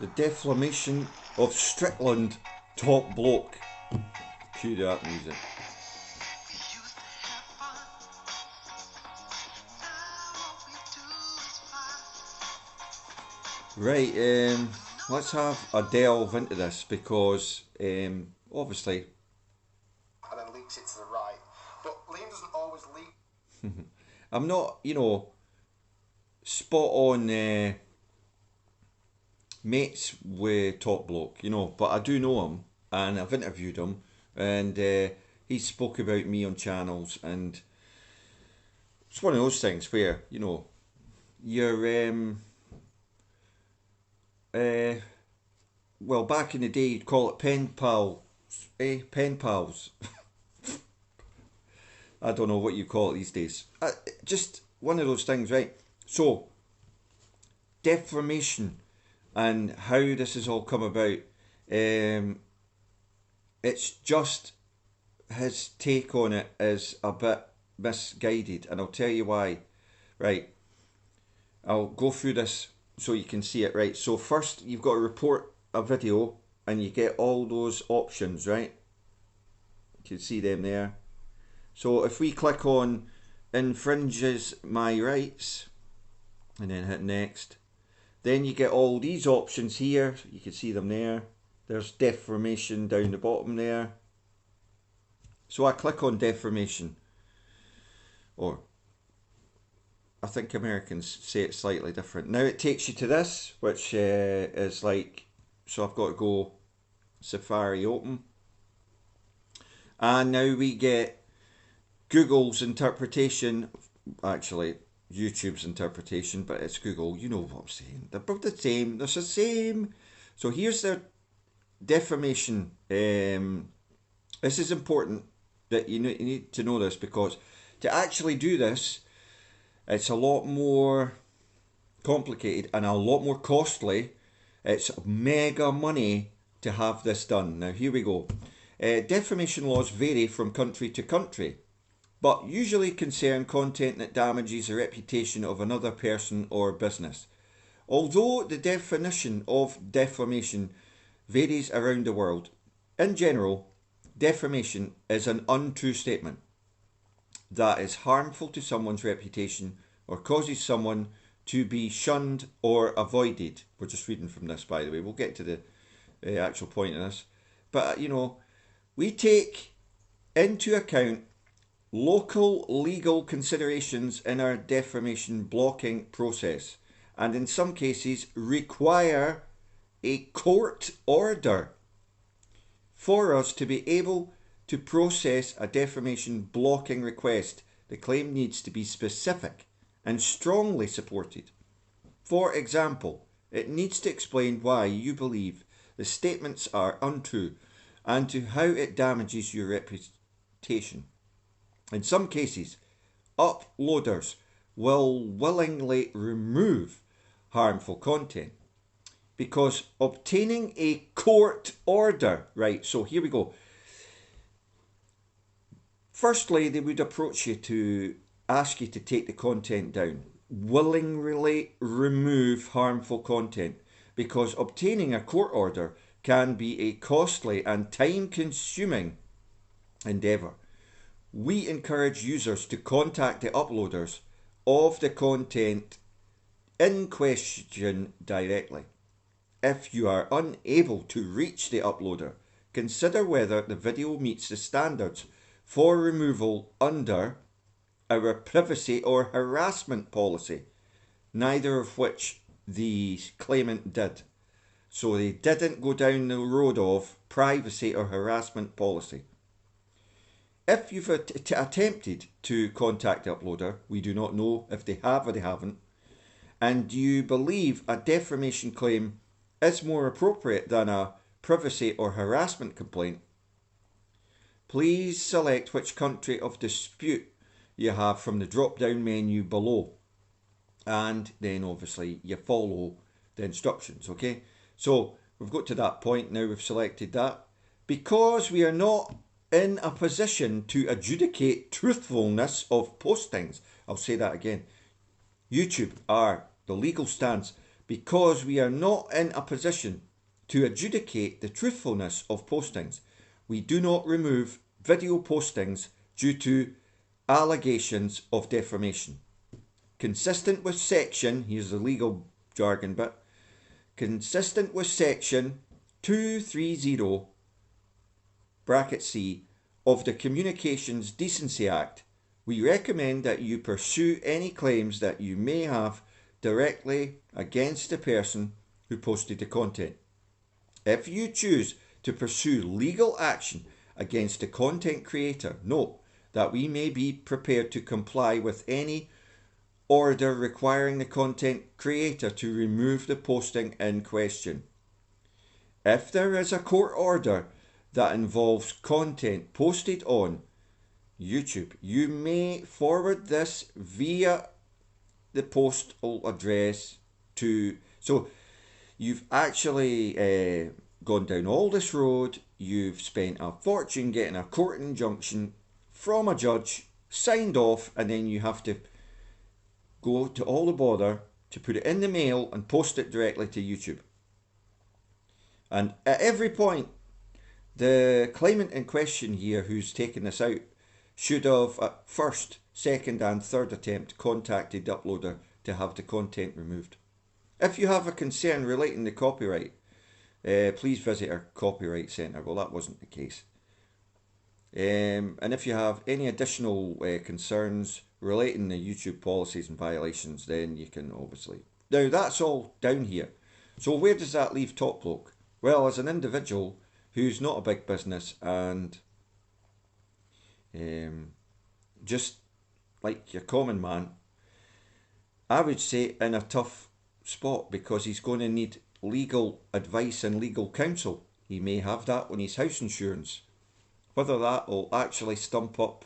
The defamation of Strickland Topbloke. Cue that music. Right, let's have a delve into this because obviously and then leaks it to the right. But Liam doesn't always leak. I'm not, spot on mates with Topbloke, but I do know him and I've interviewed him and he spoke about me on channels, and it's one of those things where, you're, well, back in the day you'd call it pen pals, pen pals. I don't know what you call it these days. Just one of those things, right? So, defamation and how this has all come about. It's just his take on it is a bit misguided, and I'll tell you why. Right, I'll go through this so you can see it. Right, so first you've got to report a video, and you get all those options, right? You can see them there. So if we click on infringes my rights and then hit next, then you get all these options here. You can see them there. There's defamation down the bottom there. So I click on defamation, or I think Americans say it slightly different. Now it takes you to this, which is like, so I've got to go Safari open. And now we get Google's interpretation, actually YouTube's interpretation, but it's Google, you know what I'm saying. They're both the same, they're the same. So here's their defamation. This is important that you need to know this, because to actually do this, it's a lot more complicated and a lot more costly. It's mega money to have this done. Now here we go. Defamation laws vary from country to country, but usually concern content that damages the reputation of another person or business. Although the definition of defamation varies around the world, in general, defamation is an untrue statement that is harmful to someone's reputation or causes someone to be shunned or avoided. We're just reading from this, by the way. We'll get to the actual point of this. But, we take into account local legal considerations in our defamation blocking process, and in some cases require a court order for us to be able to process a defamation blocking request. The claim needs to be specific and strongly supported. For example, it needs to explain why you believe the statements are untrue and to how it damages your reputation. In some cases, uploaders will willingly remove harmful content because obtaining a court order, right, so here we go. Firstly, they would approach you to ask you to take the content down, willingly remove harmful content, because obtaining a court order can be a costly and time-consuming endeavour. We encourage users to contact the uploaders of the content in question directly. If you are unable to reach the uploader, consider whether the video meets the standards for removal under our privacy or harassment policy, neither of which the claimant did. So they didn't go down the road of privacy or harassment policy. If you've attempted to contact the uploader, we do not know if they have or they haven't, and you believe a defamation claim is more appropriate than a privacy or harassment complaint, please select which country of dispute you have from the drop-down menu below, and then obviously you follow the instructions, okay? So we've got to that point now, we've selected that. Because we are not in a position to adjudicate truthfulness of postings, I'll say that again. YouTube are the legal stance, because we are not in a position to adjudicate the truthfulness of postings. We do not remove video postings due to allegations of defamation. Consistent with section, here's the legal jargon bit, consistent with section 230 bracket C of the Communications Decency Act, we recommend that you pursue any claims that you may have directly against the person who posted the content. If you choose to pursue legal action against the content creator, note that we may be prepared to comply with any order requiring the content creator to remove the posting in question. If there is a court order that involves content posted on YouTube, you may forward this via the postal address to... So you've actually gone down all this road, you've spent a fortune getting a court injunction from a judge, signed off, and then you have to go to all the bother to put it in the mail and post it directly to YouTube. And at every point, the claimant in question here who's taken this out should have at first, second and third attempt contacted the uploader to have the content removed. If you have a concern relating to copyright, please visit our copyright centre. Well, that wasn't the case. And if you have any additional concerns relating to YouTube policies and violations, then you can obviously... Now, that's all down here. So where does that leave Topbloke? Well, as an individual who's not a big business and just like your common man, I would say in a tough spot because he's going to need legal advice and legal counsel. He may have that on his house insurance. Whether that will actually stump up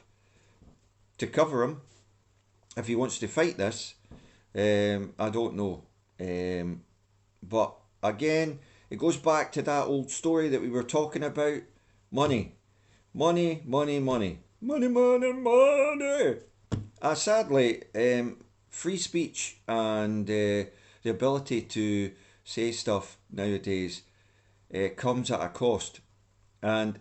to cover him if he wants to fight this, I don't know. But again, it goes back to that old story that we were talking about. Money. Money, money, money. Money, money, money. Sadly, free speech and the ability to say stuff nowadays comes at a cost. And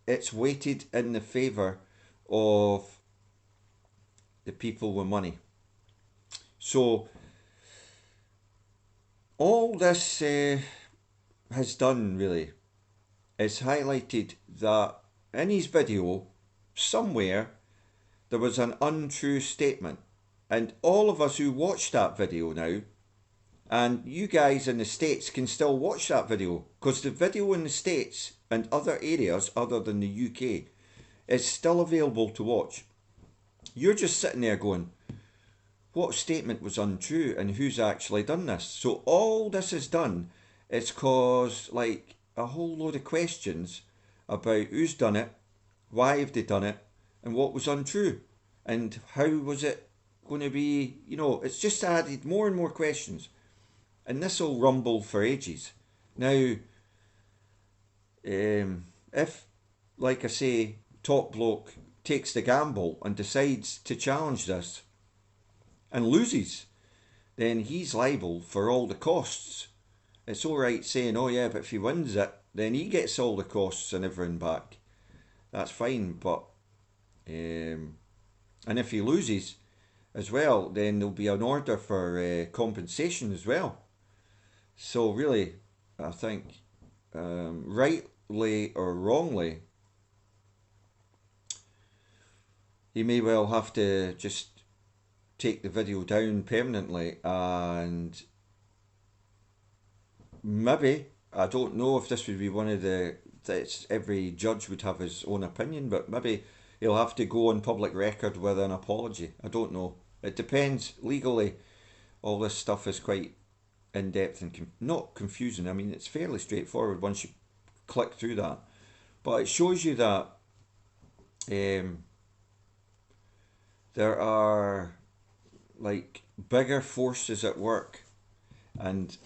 it's weighted in the favour of the people with money. So all this has done really is highlighted that in his video somewhere there was an untrue statement, and all of us who watched that video now, and you guys in the States can still watch that video because the video in the States and other areas other than the UK is still available to watch. You're just sitting there going, what statement was untrue and who's actually done this? So all this has done is caused like a whole load of questions about who's done it, why have they done it, and what was untrue, and how was it going to be, you know, it's just added more and more questions. And this will rumble for ages. Now, if, like I say, Topbloke takes the gamble and decides to challenge this and loses, then he's liable for all the costs. It's all right saying, oh yeah, but if he wins it, then he gets all the costs and everything back. That's fine, but and if he loses as well, then there'll be an order for compensation as well. So really, I think, rightly or wrongly, he may well have to just take the video down permanently, and maybe, I don't know if this would be one of the, every judge would have his own opinion, but maybe he'll have to go on public record with an apology. I don't know. It depends. Legally, all this stuff is quite in-depth and not confusing. I mean, it's fairly straightforward once you click through that. But it shows you that there are like bigger forces at work, and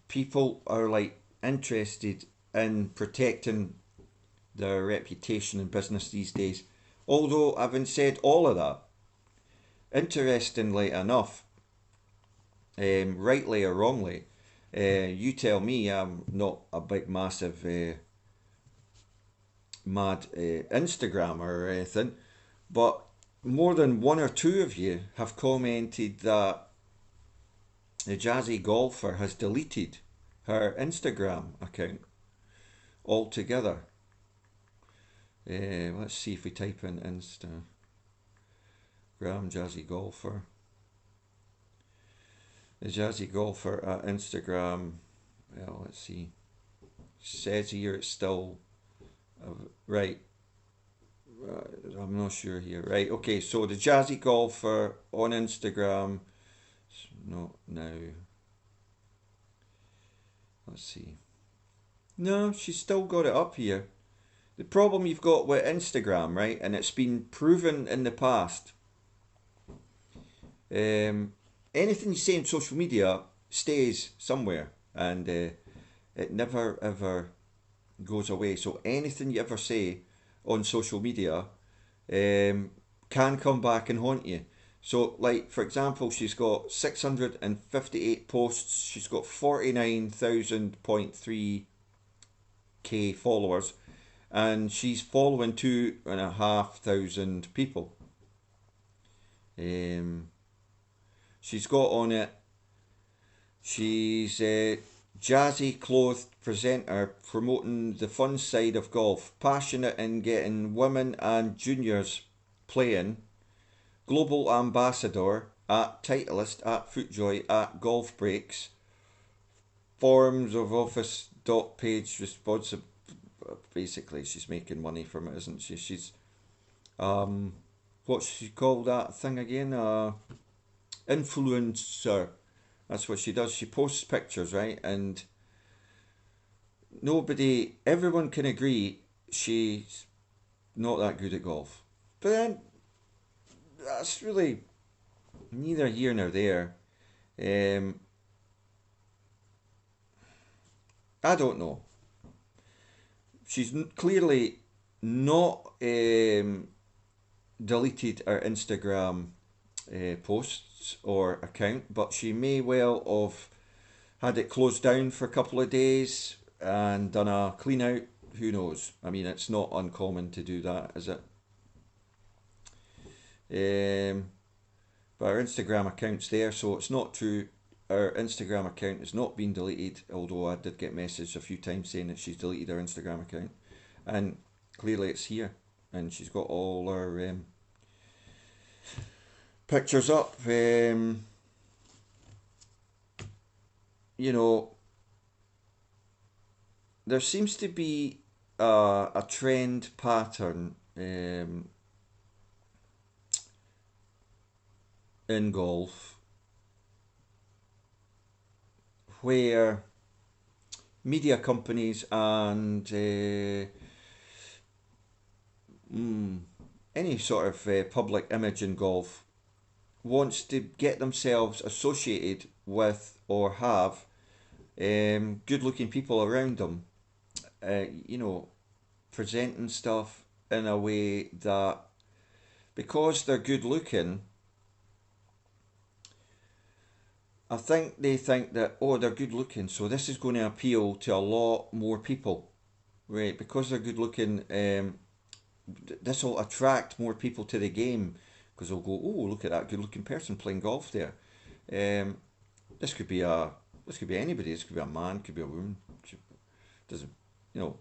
people are like interested in protecting their reputation in business these days. Although, having said all of that, interestingly enough, rightly or wrongly. You tell me, I'm not a big, massive, mad Instagrammer or anything, but more than one or two of you have commented that the jazzy golfer has deleted her Instagram account altogether. Let's see if we type in Instagram jazzy golfer. The jazzy golfer at Instagram. Well, let's see. Says here it's still right. I'm not sure here. Right. Okay. So the jazzy golfer on Instagram. Not now. Let's see. No, she's still got it up here. The problem you've got with Instagram, right, and it's been proven in the past. Anything you say on social media stays somewhere, and it never ever goes away. So anything you ever say on social media can come back and haunt you. So, like for example, she's got 658 posts. She's got 49,000.3 k followers, and she's following 2,500 people. Um, she's got on it. She's a jazzy clothed presenter promoting the fun side of golf, passionate in getting women and juniors playing, global ambassador at Titleist at Footjoy at Golf Breaks, forms of office dot page responsive. Basically, she's making money from it, isn't she? She's what she called that thing again? Influencer. That's what she does. She posts pictures, right? And everyone can agree she's not that good at golf. But then that's really neither here nor there. Um, I don't know. She's clearly not deleted her Instagram posts or account, but she may well have had it closed down for a couple of days and done a clean out. Who knows? I mean, it's not uncommon to do that, is it? But her Instagram account's there, so it's not true. Her Instagram account has not been deleted, although I did get messaged a few times saying that she's deleted her Instagram account. And clearly it's here. And she's got all her pictures up. You know, there seems to be a trend pattern in golf where media companies and any sort of public image in golf wants to get themselves associated with or have good looking people around them, you know, presenting stuff in a way that because they're good looking, I think they think that, oh, they're good looking, so this is going to appeal to a lot more people, right? Because they're good looking, this will attract more people to the game because they'll go, oh, look at that good looking person playing golf there. Um, this could be anybody. This could be a man, could be a woman. Doesn't, you know?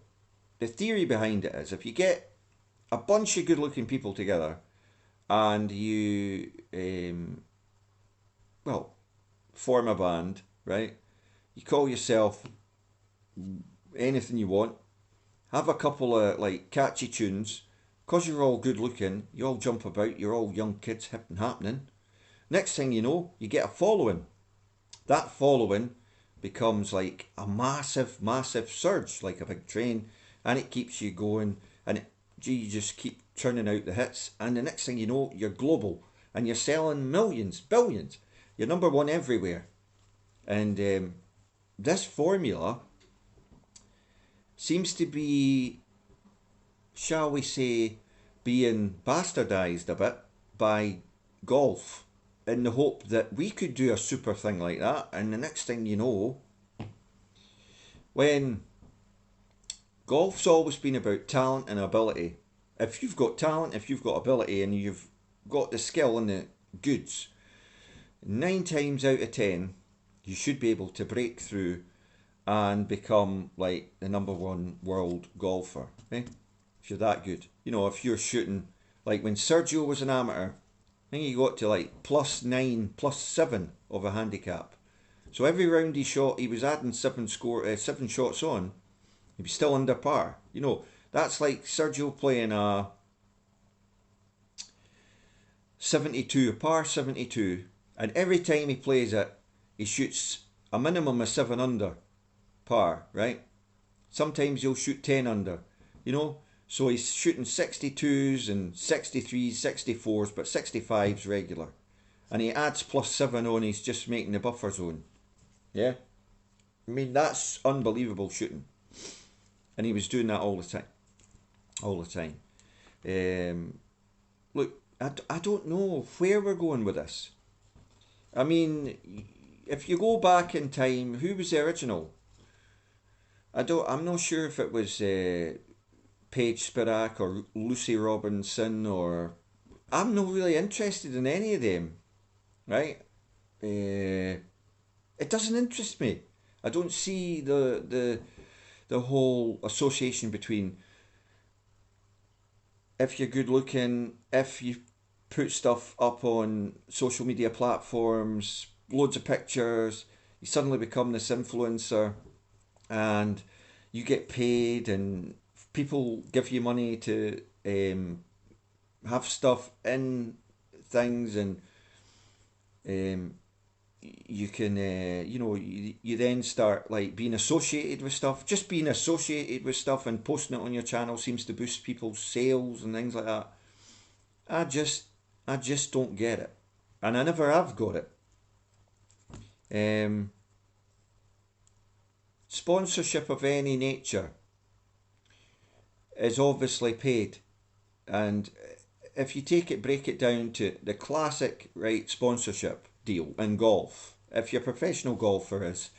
The theory behind it is if you get a bunch of good looking people together and you, well, form a band, right? You call yourself anything you want. Have a couple of like catchy tunes. Cause you're all good looking, you all jump about. You're all young kids, hip and happening. Next thing you know, you get a following. That following becomes like a massive, massive surge, like a big train, and it keeps you going. And you just keep churning out the hits. And the next thing you know, you're global, and you're selling millions, billions. You're number one everywhere. And this formula seems to be, shall we say, being bastardized a bit by golf. in the hope that we could do a super thing like that. And the next thing you know, when golf's always been about talent and ability. If you've got talent, if you've got ability, and you've got the skill and the goods, 9 times out of 10, you should be able to break through and become like the number one world golfer. Eh? If you're that good. You know, if you're shooting, like when Sergio was an amateur, I think he got to like +9, +7 of a handicap. So every round he shot, he was adding 7 shots on. He'd be still under par. You know, that's like Sergio playing a 72, a par 72, and every time he plays it, he shoots a minimum of 7 under par, right? Sometimes he'll shoot 10 under, you know? So he's shooting 62s and 63s, 64s, but 65s regular. And he adds +7 on, he's just making the buffer zone. Yeah? I mean, that's unbelievable shooting. And he was doing that all the time. All the time. Look, I don't know where we're going with this. I mean, if you go back in time, who was the original? I'm not sure if it was Paige Spirac or Lucy Robinson, or I'm not really interested in any of them, right? It doesn't interest me. I don't see the whole association between if you're good looking, if you put stuff up on social media platforms, loads of pictures, you suddenly become this influencer and you get paid and people give you money to have stuff in things, and um, you can you then start like being associated with stuff. Just being associated with stuff and posting it on your channel seems to boost people's sales and things like that. I just don't get it, and I never have got it. um, Sponsorship of any nature is obviously paid, and if you break it down to the classic right sponsorship deal in golf, if you're a professional golfer, is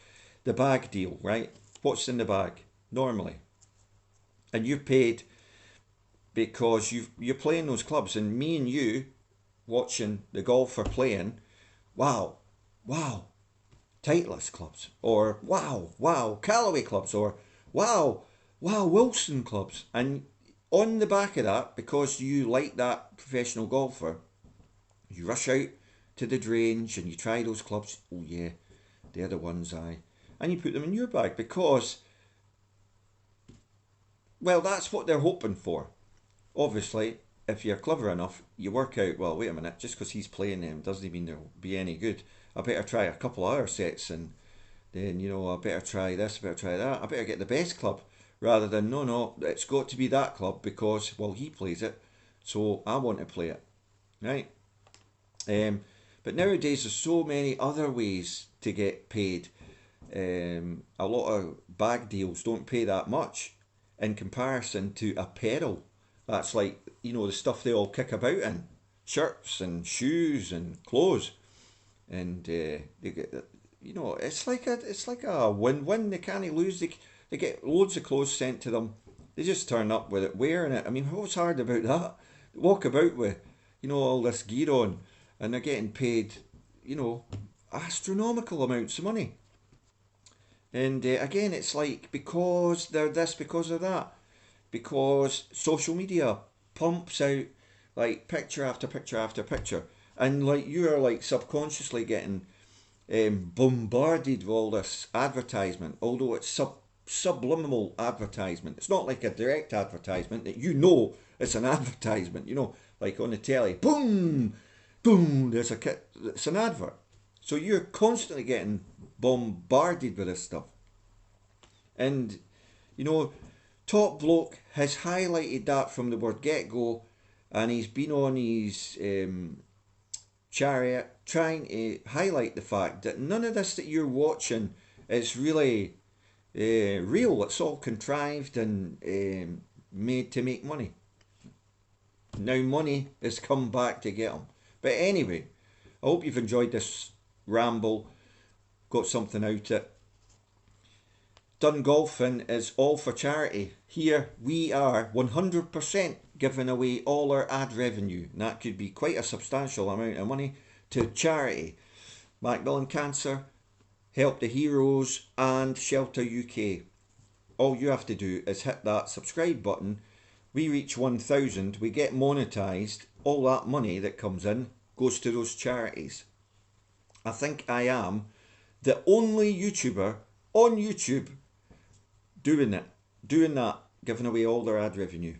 the bag deal, right? What's in the bag normally, and you're paid because you're playing those clubs, and me and you watching the golfer playing, wow, wow, Titleist clubs, or wow, Callaway clubs, or wow, Wilson clubs. And on the back of that, because you like that professional golfer, you rush out to the range and you try those clubs. Oh yeah, they're the ones and you put them in your bag because, well, that's what they're hoping for. Obviously, if you're clever enough, you work out, well, wait a minute, just because he's playing them doesn't mean they'll be any good. I better try a couple other sets, and then, I better try this, I better try that. I better get the best club, rather than, no, it's got to be that club because, well, he plays it, so I want to play it, right? But nowadays there's so many other ways to get paid. A lot of bag deals don't pay that much in comparison to apparel. That's like, the stuff they all kick about in, shirts and shoes and clothes, and they get, it's like a win-win. They can't lose. They get loads of clothes sent to them. They just turn up with it, wearing it. I mean, what's hard about that? They walk about with, all this gear on, and they're getting paid, astronomical amounts of money. And again, it's like because they're this, because of that, because social media pumps out like picture after picture after picture, and like you are like subconsciously getting bombarded with all this advertisement, although it's subliminal advertisement. It's not like a direct advertisement that it's an advertisement. Like on the telly, boom, boom. There's a kit. It's an advert. So you're constantly getting bombarded with this stuff, and you know Topbloke has highlighted that from the word get go, and he's been on his chariot trying to highlight the fact that none of this that you're watching is really real. It's all contrived and made to make money. Now money has come back to get him. But anyway, I hope you've enjoyed this ramble, got something out of it. Done Golfing is all for charity. Here we are 100% giving away all our ad revenue, and that could be quite a substantial amount of money, to charity. Macmillan Cancer, Help the Heroes, and Shelter UK. All you have to do is hit that subscribe button. We reach 1,000, we get monetised, all that money that comes in goes to those charities. I think I am the only YouTuber on YouTube doing that, giving away all their ad revenue.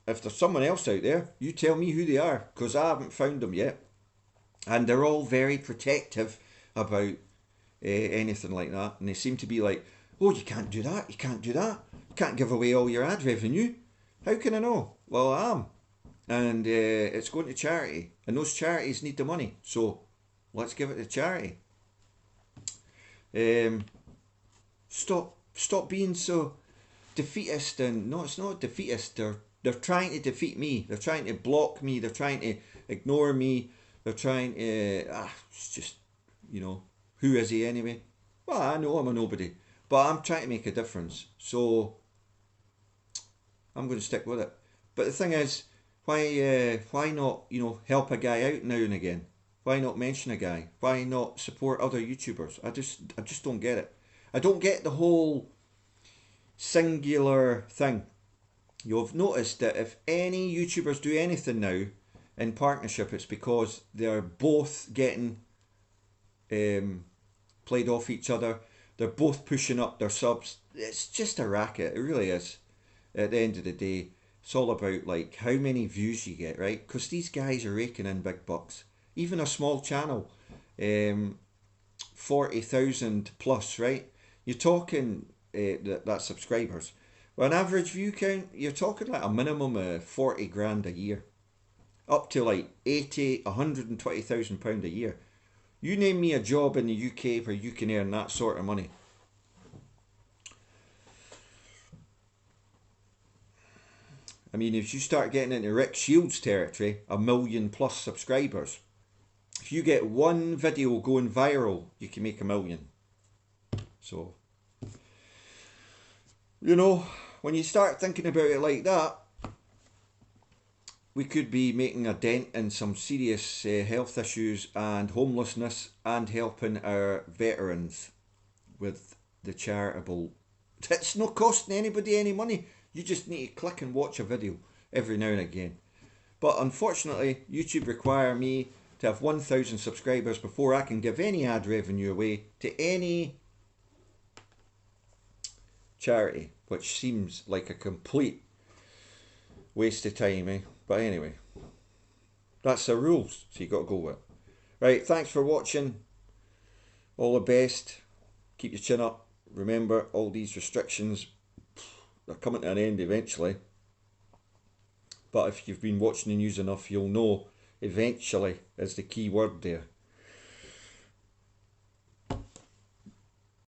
If there's someone else out there, you tell me who they are, because I haven't found them yet. And they're all very protective about anything like that. And they seem to be like, oh, you can't do that, you can't do that. You can't give away all your ad revenue. How can I know? Well, I am. And it's going to charity. And those charities need the money. So let's give it to charity. Stop being so defeatist. And no, it's not defeatist. They're trying to defeat me. They're trying to block me. They're trying to ignore me. They're trying to... it's just, who is he anyway? Well, I know I'm a nobody. But I'm trying to make a difference. So I'm going to stick with it. But the thing is, why not, help a guy out now and again? Why not mention a guy? Why not support other YouTubers? I just don't get it. I don't get the whole singular thing. You've noticed that if any YouTubers do anything now in partnership, it's because they're both getting played off each other. They're both pushing up their subs. It's just a racket. It really is. At the end of the day, it's all about like how many views you get, right? Because these guys are raking in big bucks. Even a small channel, 40,000 plus, right? You're talking that subscribers. Well, an average view count, you're talking like a minimum of 40 grand a year, up to like 80, 120,000 pound a year. You name me a job in the UK where you can earn that sort of money. I mean, if you start getting into Rick Shields territory, 1 million plus subscribers, if you get one video going viral, you can make 1 million. So, when you start thinking about it like that, we could be making a dent in some serious health issues and homelessness, and helping our veterans with the charitable. It's not costing anybody any money. You just need to click and watch a video every now and again. But unfortunately, YouTube require me to have 1,000 subscribers before I can give any ad revenue away to any charity, which seems like a complete waste of time, eh? But anyway, that's the rules, so you got to go with it. Right, thanks for watching. All the best. Keep your chin up. Remember, all these restrictions, they're coming to an end eventually. But if you've been watching the news enough, you'll know eventually is the key word there.